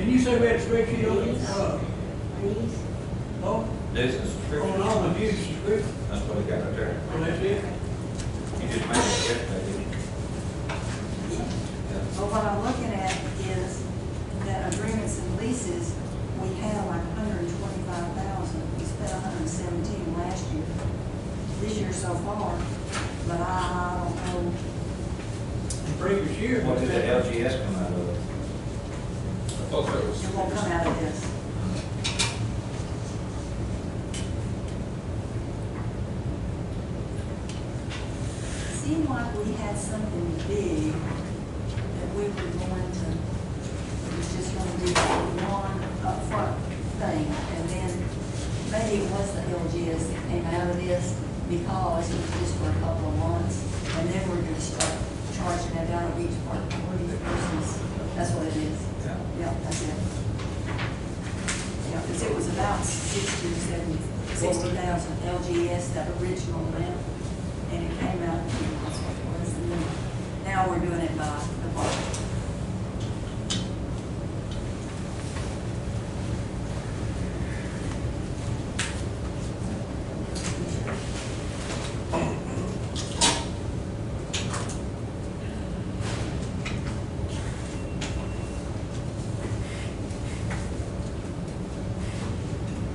And you say we had a spreadsheet on it? Please. Oh, This is on all the views, spreadsheet. That's what I got right there. Well, that's it. You just made it yesterday, didn't you? Well, what I'm looking at is that agreements and leases, we have like 125,000. We spent 117 last year. This year so far, but I don't know. The previous year. What did the LGS come out of? I thought that was. It won't come out of this. Seemed like we had something big that we were going to, it was just going to do one upfront thing, and then maybe it was the LGS that came out of this because it was just for a couple of months, and then we're going to start charging it out of each part for each person's. That's what it is. Yeah. Yeah, that's it. Yeah, because it was about 60,000 LGS, that original amount, and it came out, that's what it was, and then now we're doing it by department.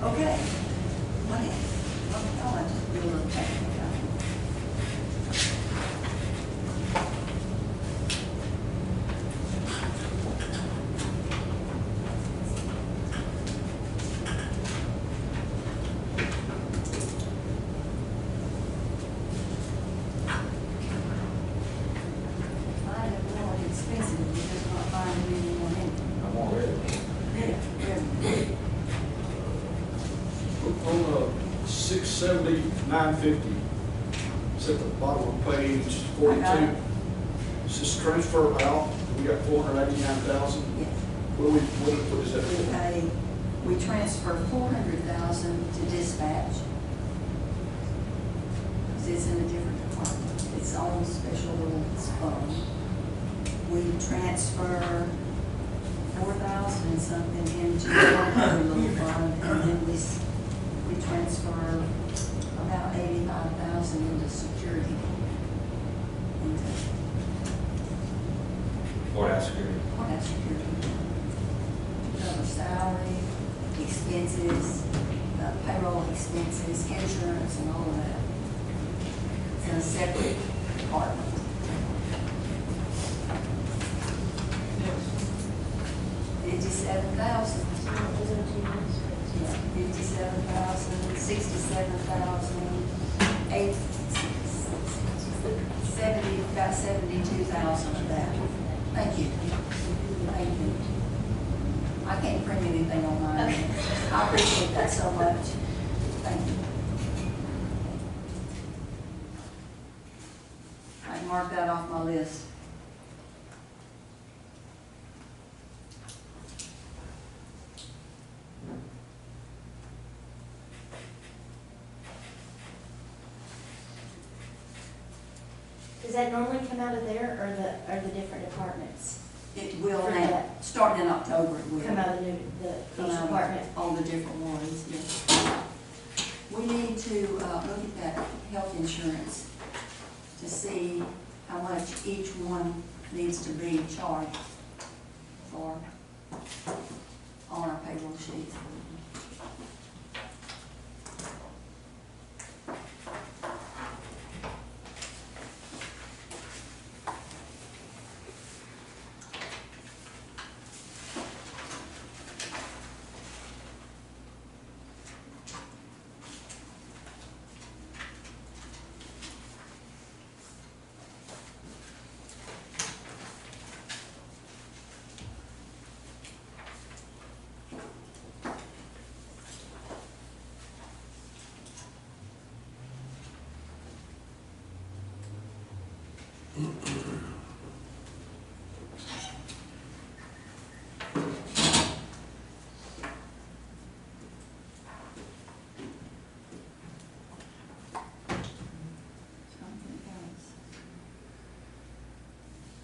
Okay. What else? Oh, I just do a little technical. Find it more expensive, you're just not finding any more in. I'm already. Yeah. On 670, 950, it's at the bottom of page 42. I got it. This is transfer out, we got 489,000. Yes. What is that We for? pay, we transfer 400,000 to dispatch. Because it's in a different department, its own special little fund. We transfer 4,000 and something into another little fund, and then we transfer about 85,000 into security. Into, Courthouse security. well, that's security. Cover salary, expenses, payroll expenses, insurance, and all of that. It's in a separate department. $57,000. Yeah, 57,000, 67,000, 70, about 72,000 of that. Thank you. Thank you. I can't print anything on mine. I appreciate that so much. Thank you. I can mark that off my list. Does that normally come out of there, or the different departments? It will For now, that. starting in October, it will. Come out of the Come each out of department? all the different ones, yes. We need to look at that health insurance to see how much each one needs to be charged for on our payroll sheet. Something else.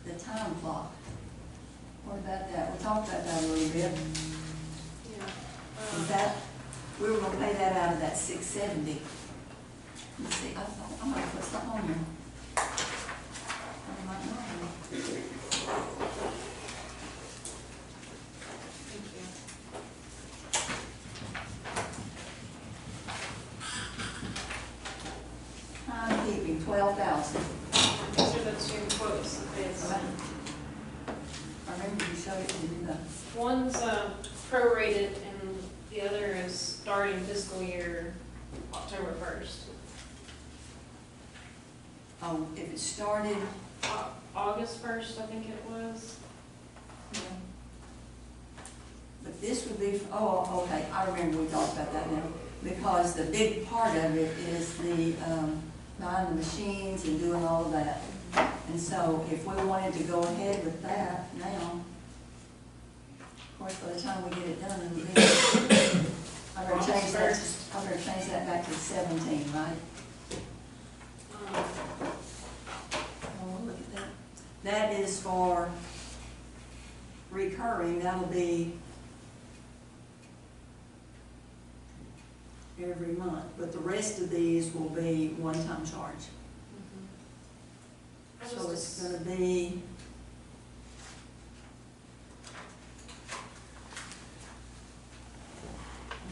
The time clock. What about that? We talked about that a little bit. Yeah. Is that, we were gonna pay that out of that 670. Let's see, I might put something on here. I might not have. Thank you. Timekeeping, 12,000. These are the two quotes that bids. I remember you showed it to me, the, One's prorated and the other is starting fiscal year October 1st. oh, if it started, August 1st, I think it was. yeah. But this would be, oh, okay, I remember we talked about that now. Because the big part of it is the, buying the machines and doing all of that. And so if we wanted to go ahead with that now, of course, by the time we get it done, it'll be, I'm gonna change that, I'm gonna change that back to 17, right? Oh, look at that. That is for recurring, that'll be every month, but the rest of these will be one-time charge. So it's gonna be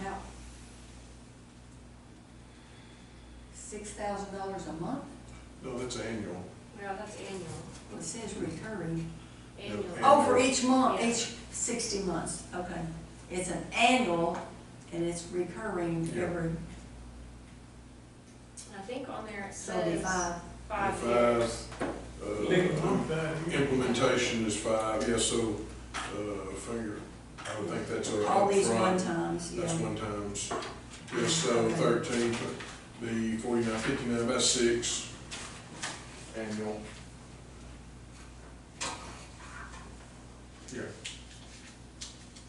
about $6,000 a month. No, that's annual. Well, that's annual. It says recurring. Annual. Oh, for each month, Yeah. each 60 months, okay. It's an annual and it's recurring Yeah. every, I think on there it so it'll be says 5. 5 years. Implementation is 5, yeah, so, finger, I would think that's a All these upfront. one times, yeah. That's one times. Yes, so 13, the 49, 59, about 6 annual. Yeah.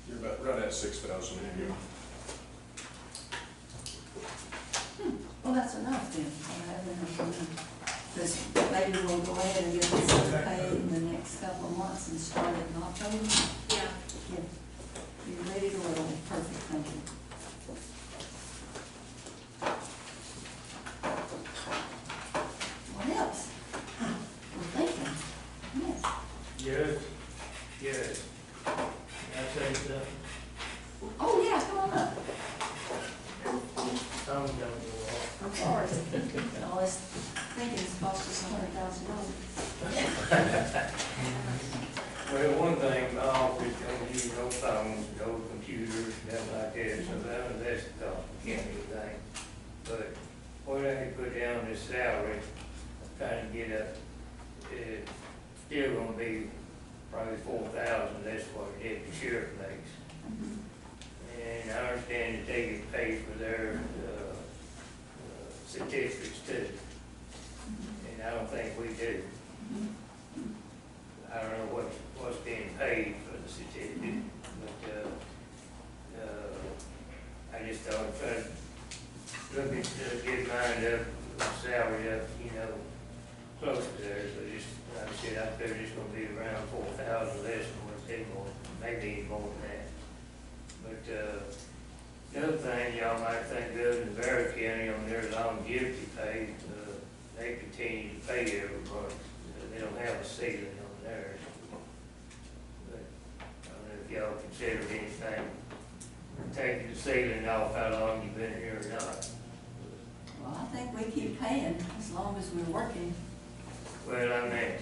You're about right at 6,000 annual. Well, that's enough then. Because maybe we'll go ahead and get this other paid in the next couple of months and start it in October. Yeah. Yeah. You ready to roll? Perfect, thank you. What else? We're thinking. Yes. Yes, yes. I say something, Oh, yeah, come on up. some don't go off. I'm sorry. All this thinking's cost us $100,000. Well, one thing, my office don't use no phones, no computers, nothing like that, so that's the county thing. But what I put down this salary, trying to get up, it's still gonna be probably 4,000, that's what the deputy sheriff makes. And I understand that they get paid for their, certificates too. And I don't think we do. I don't know what's being paid for the certificate, but, I just thought if I look at, get mine up, salary up, close to there, so just, like I said, I figured it's gonna be around 4,000 less than what they want, maybe even more than that. But, the other thing y'all might think of in Barrow County on their longevity pay, they continue to pay every month. They don't have a ceiling on theirs. But I don't know if y'all considered anything, taking the ceiling off, how long you've been here or not. Well, I think we keep paying as long as we're working. Well, I meant,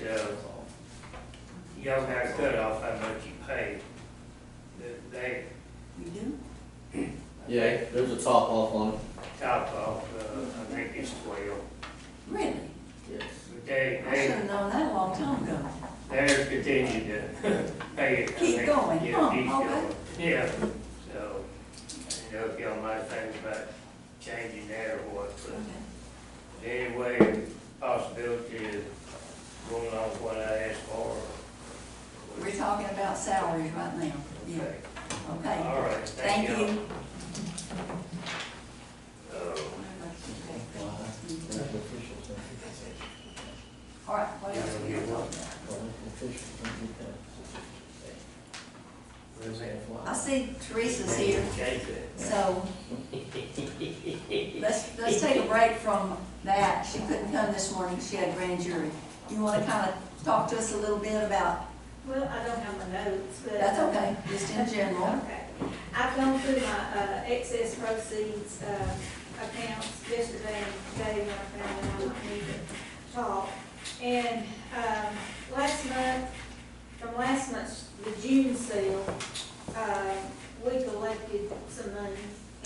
y'all got cut off how much you pay. They, We do? Yeah, there's a top off on it. top off, I think it's 12. Really? Yes. But I should have known that a long time ago. they're continuing to pay it. I Keep think. going, Yeah, huh, keep okay. going. Yeah, so, if y'all might think about changing that or what, but Okay. anyway, possibility of going on what I asked for. We're talking about salaries right now. Yeah. Okay. Okay. All right, Thank thank you. you. All right, what else we got to talk about? I see Teresa's here, so let's take a break from that. She couldn't come this morning, she had grand jury. You wanna kinda talk to us a little bit about, Well, I don't have my notes, but. that's okay, just in general. Okay. I've gone through my excess proceeds accounts yesterday and today when I found out I would need to talk. And from last month's, the June sale, we collected some money.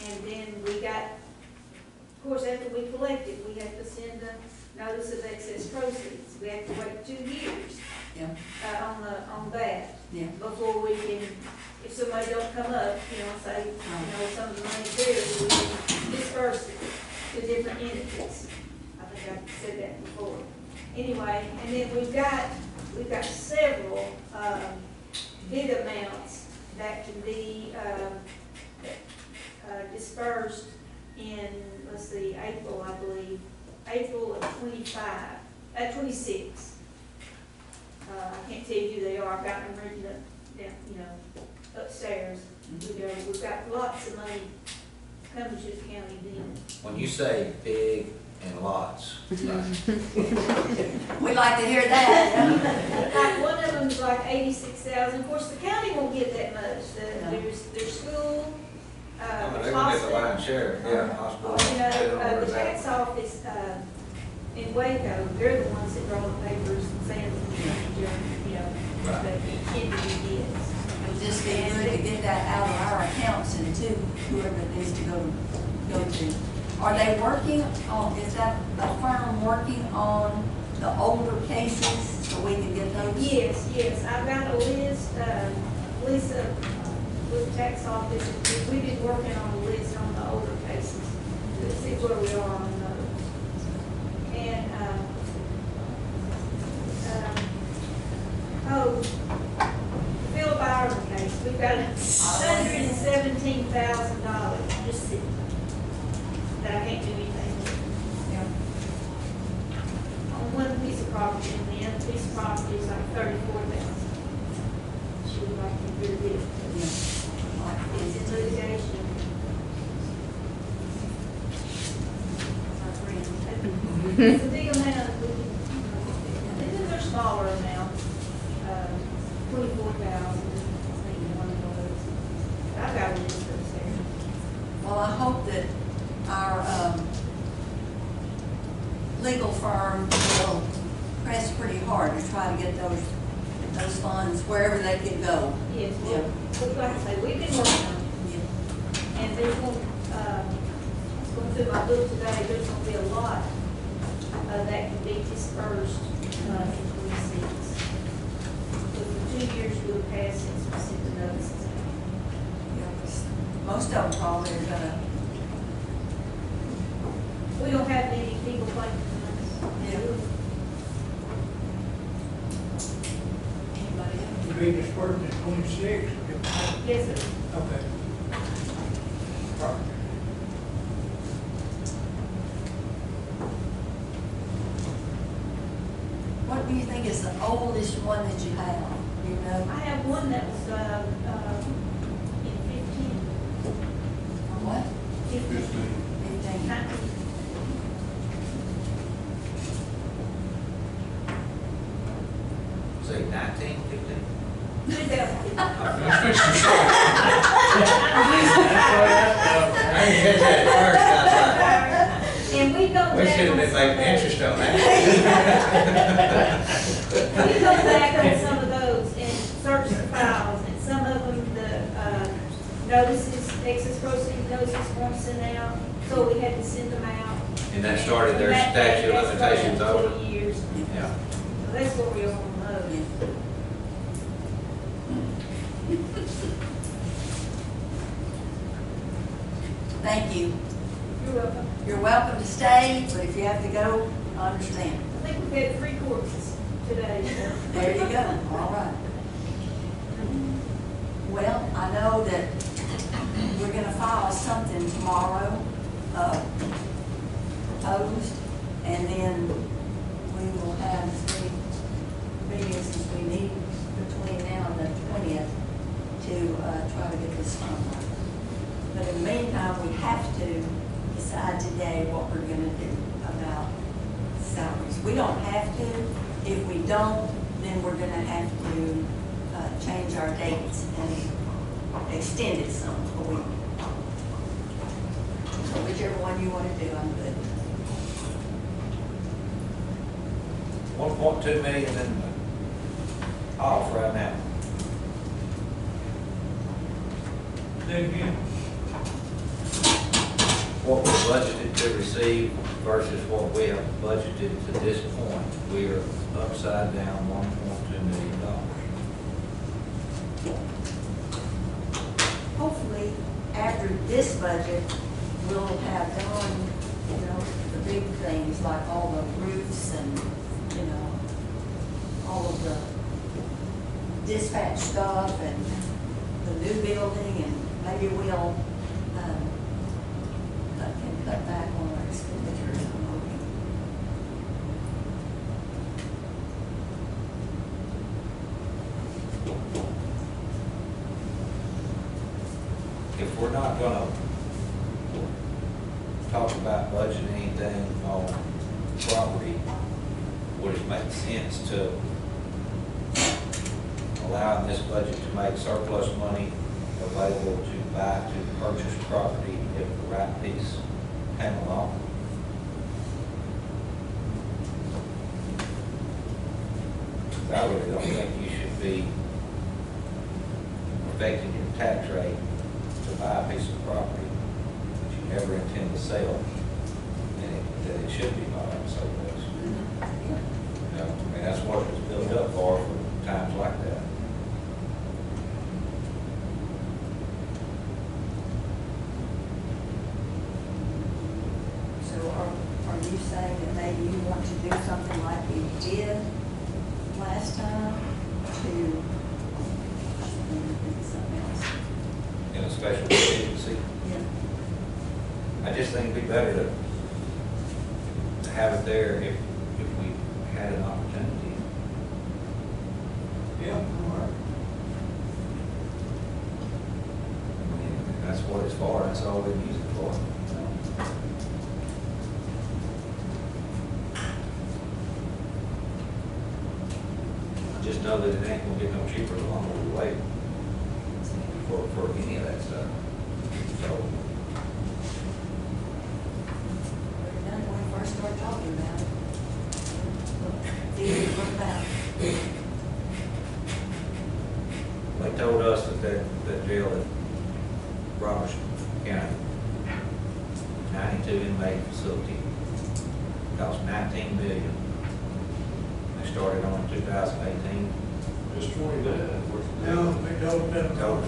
And then we got, of course, after we collected, we have to send a notice of excess proceeds. We have to wait 2 years. Yeah. On that, Yeah. before we can, if somebody don't come up, say, some of the money's there, we can disperse it to different entities. I think I said that before. Anyway, and then we've got several, bid amounts that can be, dispersed in, let's see, April, I believe, April of 26. I can't tell you who they are, I've got them written up, down, upstairs. We've got lots of money coming to the county then. When you say big and lots, We like to hear that. Like, one of them's like 86,000, of course, the county won't get that much, there's school, they're gonna get the lion's share, yeah, hospital. the tax office, in Waco, they're the ones that draw the papers and send them to the Right. but the entity gets. It would just be good to get that out of our accounts and to whoever it needs to go to. Are they working on, is that a firm working on the older cases so we can get those? Yes, I've got a list, Lisa with the tax office, we've been working on a list on the older cases to see where we are on those. And, Bill Byron case, we've got $117,000 just sitting that I can't do anything with. Yeah. On one piece of property, and the other piece of property is like 34,000. She would like to get rid of it. It's in litigation. It's a big amount of, and then there's smaller amounts, 24,000, I think one of those. I've got a list upstairs. Well, I hope that our legal firm will press pretty hard to try to get those funds wherever they can go. Yes, Yeah. well, like I say, we've been working on it. Yeah. And there's going through my book today, there's going to be a lot that can be dispersed in 26. But for 2 years we'll pass since we sent the notices out. Yeah, 'cause most of them probably are gonna, We don't have many people claiming us. Yeah. anybody else? To be dispersed in 26. Yes, sir. Okay. What do you think is the oldest one that you have? You know? I have one that was in 15. What? 15. 15. Say 19, 15? 2000. I ain't catch that at first, And we go back. we should have been on making some of interest on that. those. We go back on some of those and search the files, and some of them, the notices, excess proceeds notices weren't sent out, so we had to send them out. And that started their And that- statute of that started limitations over. 20 years. Yeah. So that's where we are on those. Yeah. Thank you. You're welcome. You're welcome to stay, but if you have to go, I understand. I think we've had 3 courses today. There you go, all right. Well, I know that we're gonna file something tomorrow, proposed, and then we will have as many meetings as we need between now and the 20th to try this number. But in the meantime, we have to decide today what we're gonna do about salaries. We don't have to. If we don't, then we're gonna have to change our dates and extend it some a week. So whichever one you wanna do, I'm good. 1.2 million in off right now. Say again. What we budgeted to receive versus what we have budgeted to this point, we are upside down $1.2 million. Hopefully, after this budget, we'll have done, you know, the big things like all the roofs and, you know, all of the dispatch stuff and the new building, and maybe we'll, can cut back on our expenditures, I'm hoping. If we're not gonna talk about budgeting anything on property, would it make sense to allow this budget to make surplus money available to buy, to purchase property if the right piece came along? I really don't think you should be affecting your tax rate to buy a piece of property that you never intend to sell, and that it should be bought on surplus. You know, I mean, that's what it was built up for times like that. So are you saying that maybe you want to do something like we did last time to, something else? In a special agency, Yeah. I just think it'd be better to have it there if we had an opportunity. Yeah, all right. I mean, that's what it's for, that's all we use it for. Just know that it ain't gonna get no cheaper the longer we wait for any of that stuff. So, We've done it when we first started talking about it. See what it's about. they told us that jail at Robertson County, 92 inmate facility, cost $19 million. They started on in 2018, Just 29. No, they told them. told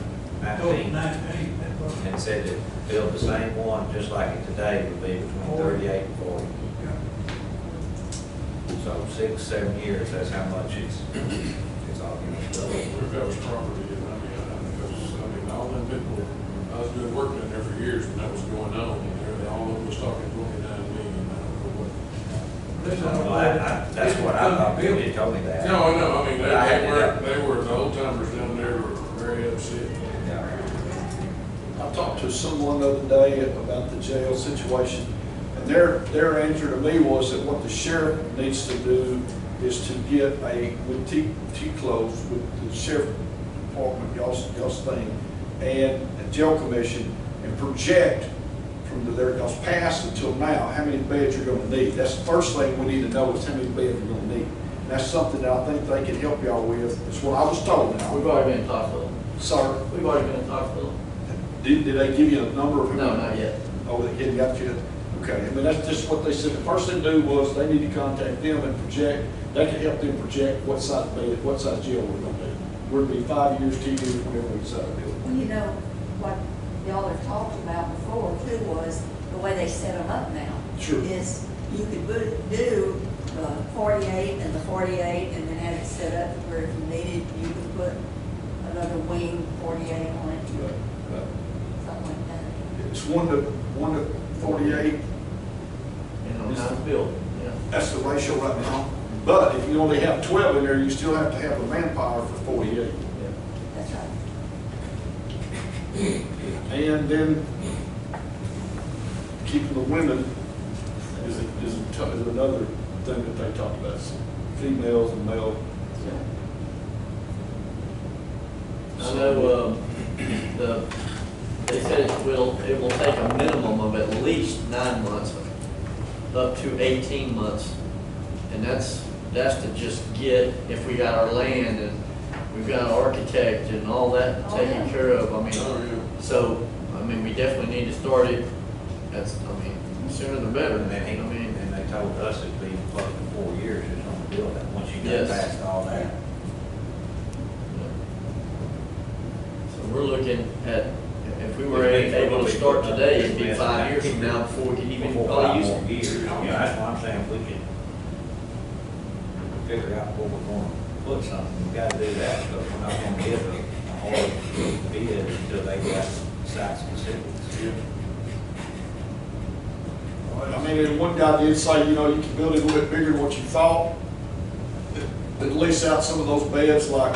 Told 19. 19, that was. And said that build the same one, just like it today, would be between 38 and 40. Yeah. So 6, 7 years, that's how much it's all going to That was property, and all them people, I was doing work in there for years when that was going on, and all of them was talking 29 million, I don't know what. That's what I thought, Bill had told me that. No, I know, I mean, But I had to- they were, the old timers down there were very upset. Yeah. I talked to someone the other day about the jail situation, and their answer to me was that what the sheriff needs to do is to get with T-close, with the sheriff department, y'all's thing, and a jail commission, and project from their, because past until now, how many beds you're gonna need. That's the first thing we need to know, is how many beds we're gonna need. And that's something that I think they can help y'all with. It's what I was told now. We've already been in talks with them. Sir, We've already been in talks with them. did they give you a number of who? No, not yet. Oh, they didn't got you? Okay, I mean, that's just what they said. The first thing to do was they need to contact them and project, they can help them project what size bed, what size jail we're gonna do. We're gonna be 5 years, 10 years, whenever we decide to do it. Well, you know, what y'all have talked about before too was the way they set them up now. Sure. Is you could do the 48 and the 48 and then have it set up where if you needed, you could put another wing 48 on it, something like that. It's 1 to 48, And on how it's built, yeah. that's the ratio right now. But if you only have 12 in there, you still have to have the manpower for 48. That's right. And then keeping the women is another thing that they talk about, females and male. I know, they said it will take a minimum of at least 9 months, up to 18 months. And that's to just get, if we got our land and we've got an architect and all that Oh, taken yeah. care of, I mean, Oh, yeah. so, I mean, we definitely need to start it, sooner the better. And then I mean, and they told us it'd be close to 4 years it's on the building, once you Yes. get past all that. so we're looking at, if we were able to start today, it'd be 5 years from now before we could even probably use it. Years. Yeah, that's what I'm saying, if we can figure out where we're going to put something, we gotta do that, but we're not gonna give a hard bid until they got site specifics. Yeah. I mean, and one guy did say, you know, you can build it a little bit bigger than what you thought. At least out some of those beds like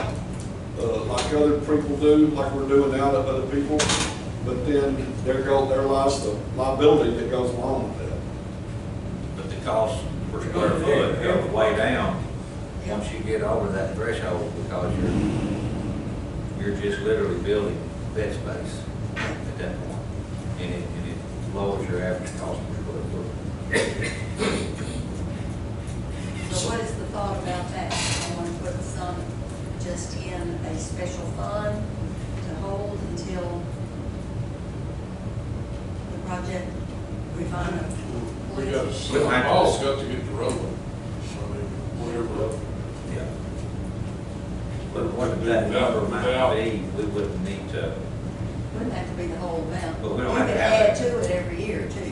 other people do, like we're doing now to other people. But then there lies the liability that goes along with that. But the cost per square foot goes way down once you get over that threshold, because you're just literally building bed space at that point. And it lowers your average cost per square foot. So what is the thought about that? I want to put some just in a special fund to hold until the project, we find a We place. got, We don't have to- all's got to get the rolling. I mean, whatever. Yeah. But what that number might be, we wouldn't need to, Wouldn't have to be the whole amount. But we don't You have to could have add it. to it every year too,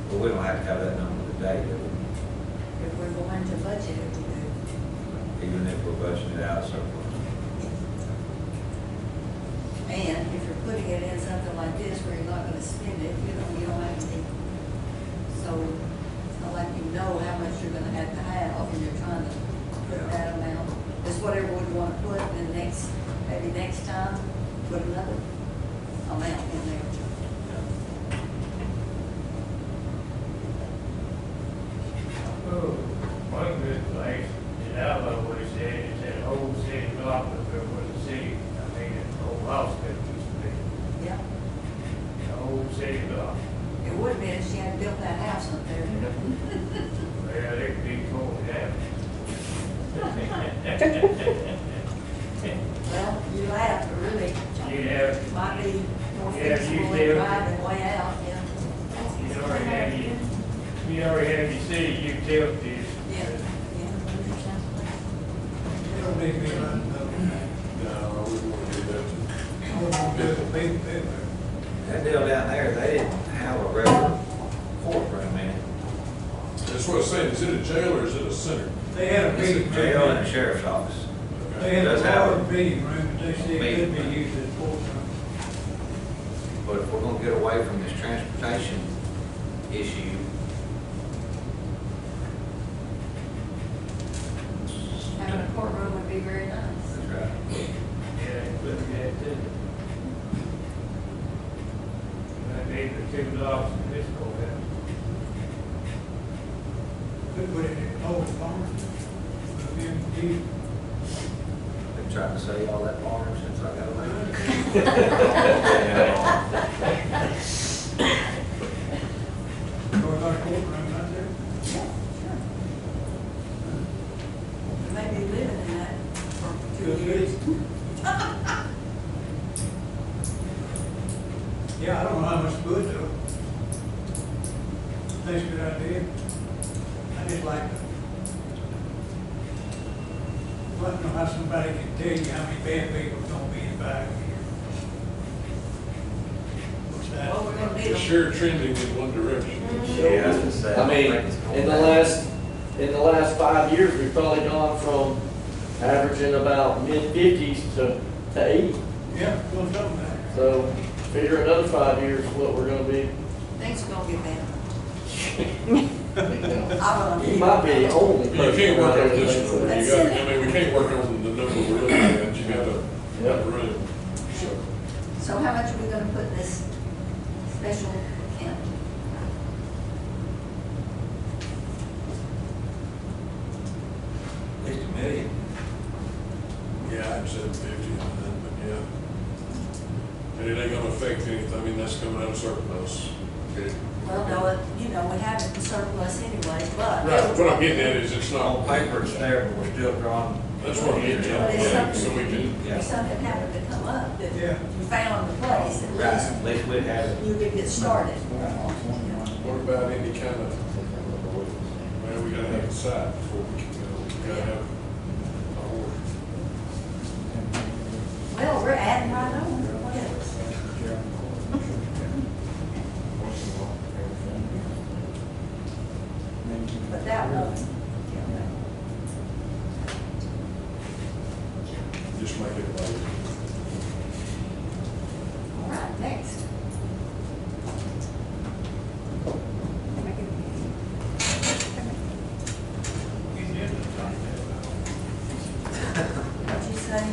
but we don't have to have that number today, do we? if we're going to budget it, we do. Even if we're budgeting it out of surplus. And if you're putting it in something like this where you're not gonna spend it, you don't have to. So it's not like you know how much you're gonna have to have and you're trying to put that amount. It's whatever we wanna put in the next, maybe next time, put another amount in there. Oh, one good place, in Alabama, what he said, is that old city block up there where the city, I mean, the old hospital used to be, Yeah, the old city block. it would have been if she had built that house up there. Well, it could be torn down. Well, you laugh, but really, You'd have, might be more Yeah, feasible you than do. driving way out, yeah. you already have your city utilities. Yeah, It'll be me running up. No, I wouldn't want to do that. I won't do it, baby. That deal down there, they didn't have a regular courtroom in it. That's what I'm saying, is it a jail or is it a center? They had a It's meeting a jail and a room. sheriff's office. They had Does a have large meeting room, but they said it meeting could room. be used as courtroom. But if we're gonna get away from this transportation issue, having a courtroom would be very nice. that's right. Yeah, look at that too. Maybe the 2 blocks of this courthouse. Could put it in the old farm. Put it in the Been trying to sell you all that farm since I got away. Or our courtroom right there. Yeah, sure. We may be living in that for 2 Could years. be. Yeah, I don't know how much good though. That's a good idea. I just like it. I don't know how somebody can tell you how many bad people's gonna be in 5 years. What's that? Well, we're gonna need It's them. sure trending in one direction. Yeah, I was gonna say. I mean, think it's going in the down. last 5 years, we've probably gone from averaging about mid-50s to 80. Yeah, doing something there. So figure another 5 years what we're gonna be. Things are gonna get better. You I'm might be the only You person. can't work out there on that this thinks one, that. you got, I mean, we can't work on the number we're looking at, you gotta Yep. have room, so. So how much are we gonna put in this special account? At least $1 million. Yeah, I'd say 50, but yeah. And it ain't gonna affect anything, I mean, that's coming out of surplus. Well, no, you know, we have it in surplus anyway, but. Right, what I'm getting at is it's On not, paper, it's there, but we're still drawing. that's what I'm getting But at, it's yeah, so something, we can, if something happened to come up, that Yeah. you found the place, Right, at at least we'd have it. least you could get started. what about any kind of, well, we gotta have a site before we can go, we gotta have a horse. Well, we're adding right on. But that won't. Just make it like, All right, next. What'd you say?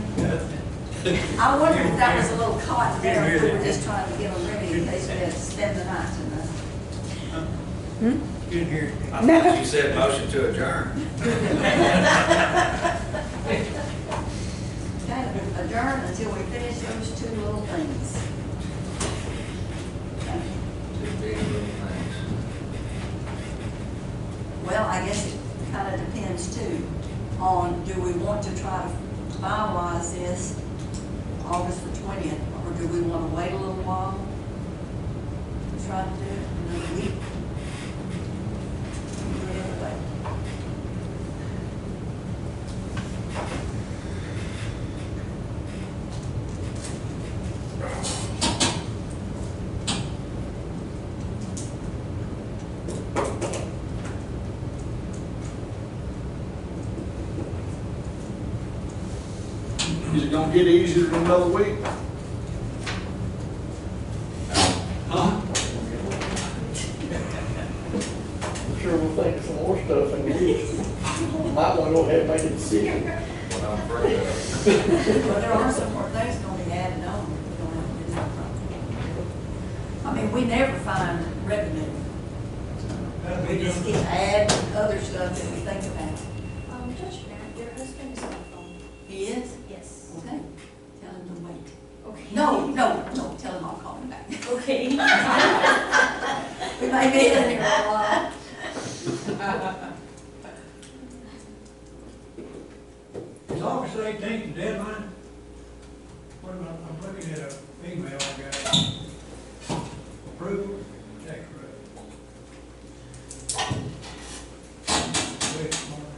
I wondered if that was a little caught there, if we were just trying to get them ready in case we had to spend the night tonight. Didn't hear it. I thought you said motion to adjourn. Okay, adjourn until we finish those two little things. Two big little things. Well, I guess it kind of depends too on, do we want to try to finalize this August the 20th, or do we want to wait a little while? Try to do it another week? Do it anyway. Is it gonna get easier in another week? Huh? I'm sure we'll think of some more stuff and we might want to go ahead and make a decision. What I'm afraid of. But there are some more things going to be added on. We don't have to do that. I mean, we never find revenue. That'll We be just good. keep adding other stuff that we think about. Judge Grant, your husband is on the phone. He is? Yes. Okay. Tell him to wait. Okay. No, tell him I'll call him back. Okay. We may be in here a while. Is August 18th the deadline? What am I, I'm looking at an email I got. Approval, check approval. Wait, Mark.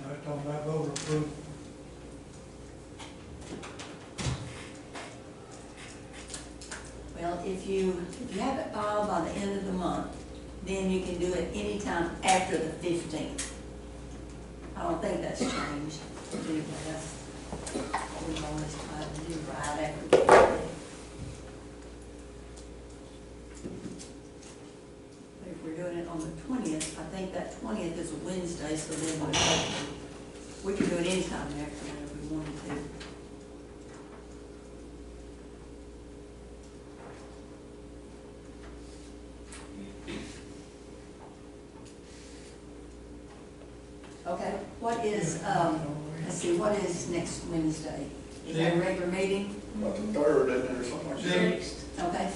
Now it's talking about voter approval. Well, if you have it filed by the end of the month, then you can do it anytime after the 15th. I don't think that's changed. Anyway, that's what we've always tried to do right after the 15th. But if we're doing it on the 20th, I think that 20th is a Wednesday, so then we can do it anytime after that if we wanted to. Okay, what is, let's see, what is next Wednesday? Is that a regular meeting? About the third, isn't it, or something like that? Okay.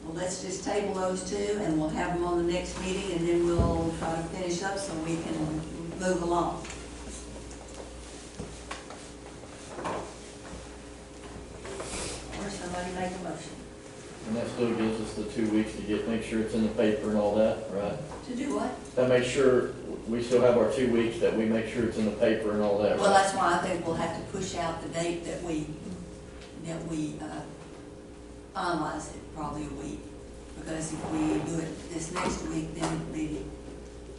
Well, let's just table those two, and we'll have them on the next meeting, and then we'll try to finish up so we can move along. Or somebody make a motion. And that still gives us the 2 weeks to make sure it's in the paper and all that, right? To do what? That makes sure, we still have our 2 weeks that we make sure it's in the paper and all that, Well, right? that's why I think we'll have to push out the date that we finalize it, probably a week. Because if we do it this next week, then it'll be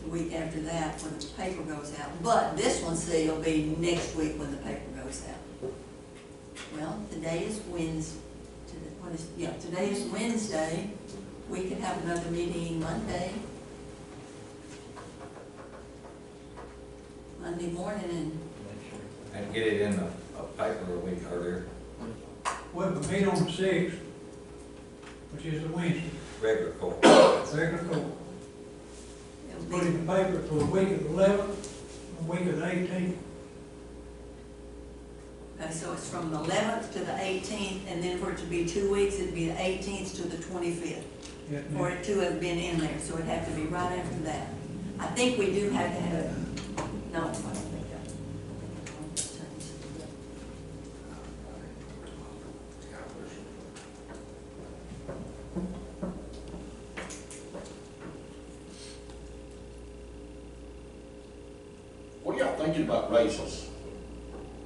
the week after that when the paper goes out. But this one, see, will be next week when the paper goes out. Well, today is Wednesday. Today is Wednesday. We could have another meeting Monday. Monday morning And get it in the paper a week earlier, Well, we meet on the sixth, which is the Wednesday, regular court. regular court. and Put it in the paper for the week of the 11th, the week of the 18th. okay, so it's from the 11th to the 18th, and then for it to be 2 weeks, it'd be the 18th to the 25th. Yes, For ma'am. it to have been in there, so it'd have to be right after that. I think we do have to have it. No, I don't think What are y'all thinking about raises?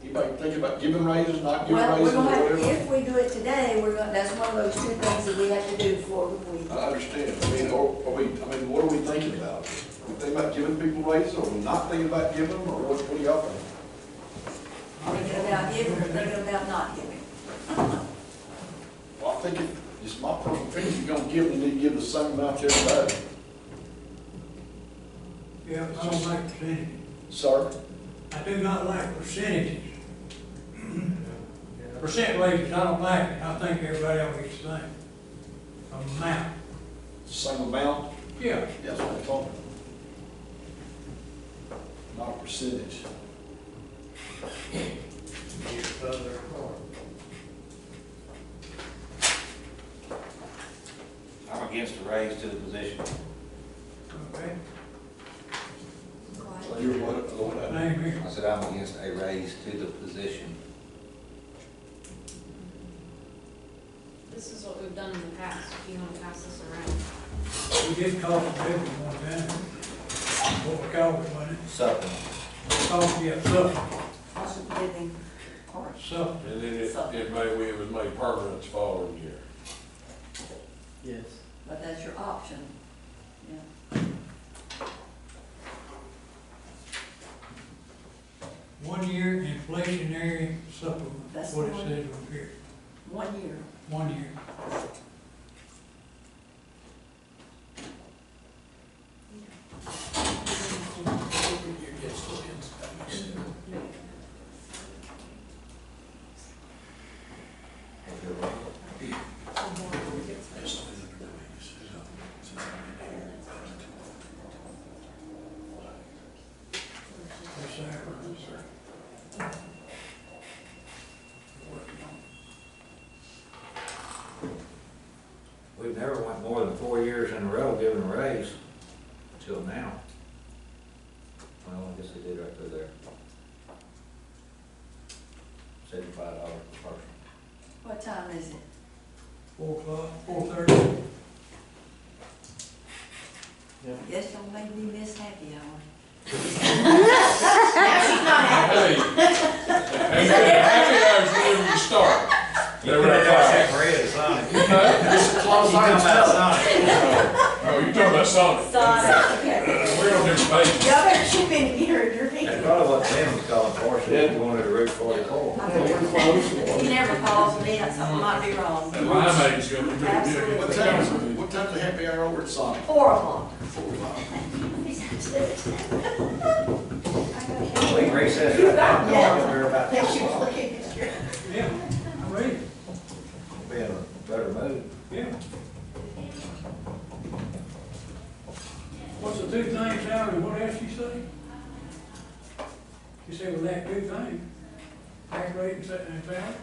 Anybody thinking about giving raises, not giving Well, we're raises, or gonna have, whatever? if we do it today, we're gonna, that's one of those two things that we have to do before we. I understand, what are we thinking about? We thinking about giving people raises, or we not thinking about giving them, or what do y'all think? Thinking about giving or thinking about not giving. Well, I think it's my personal opinion, if you're gonna give, you need to give the same amount to everybody. Yeah, I don't like percentages. Sir? I do not like percentages. Percent raises, I don't like it. I think everybody else gets the same amount. Same amount? Yeah, That's what I'm talking about. Not a percentage. Get further apart. I'm against a raise to the position. okay. So you're what? Name here. I said I'm against a raise to the position. This is what we've done in the past, if you want to pass this around. We did call for bidding one time. What we called it, wasn't it? Supplement. Oh, yeah, supplement, Also giving, or supplement. And then it was made permanent the following year. Yes. but that's your option. Yeah. 1 year inflationary supplement, That's that's what it the one. says on here. 1 year. 1 year. Yes, sir. We've never went more than 4 years in a row giving a raise until now. Well, I guess they did right through there. $75 per person. What time is it? 4 o'clock, 4:30. Guess y'all made me miss happy hour. Hey, happy hours whenever you start. You put that check red, Sonic. It's a close line spell. Oh, you're talking about Sonic. Okay. We're on different pages. Y'all better chip in here, your That's meeting. probably what Tim was calling for, so if you wanted to Route 44. He never calls me, so I might be wrong. And my age gonna be pretty good. What time's the happy hour over at Sonic? 4 o'clock. We can recess right now. Yeah. We're about Thank you to for looking at your. Yeah, I'm ready. be in a better mood. Yeah. What's the two things, Howard, and what else you say? You say with that two things, tax rate and salary?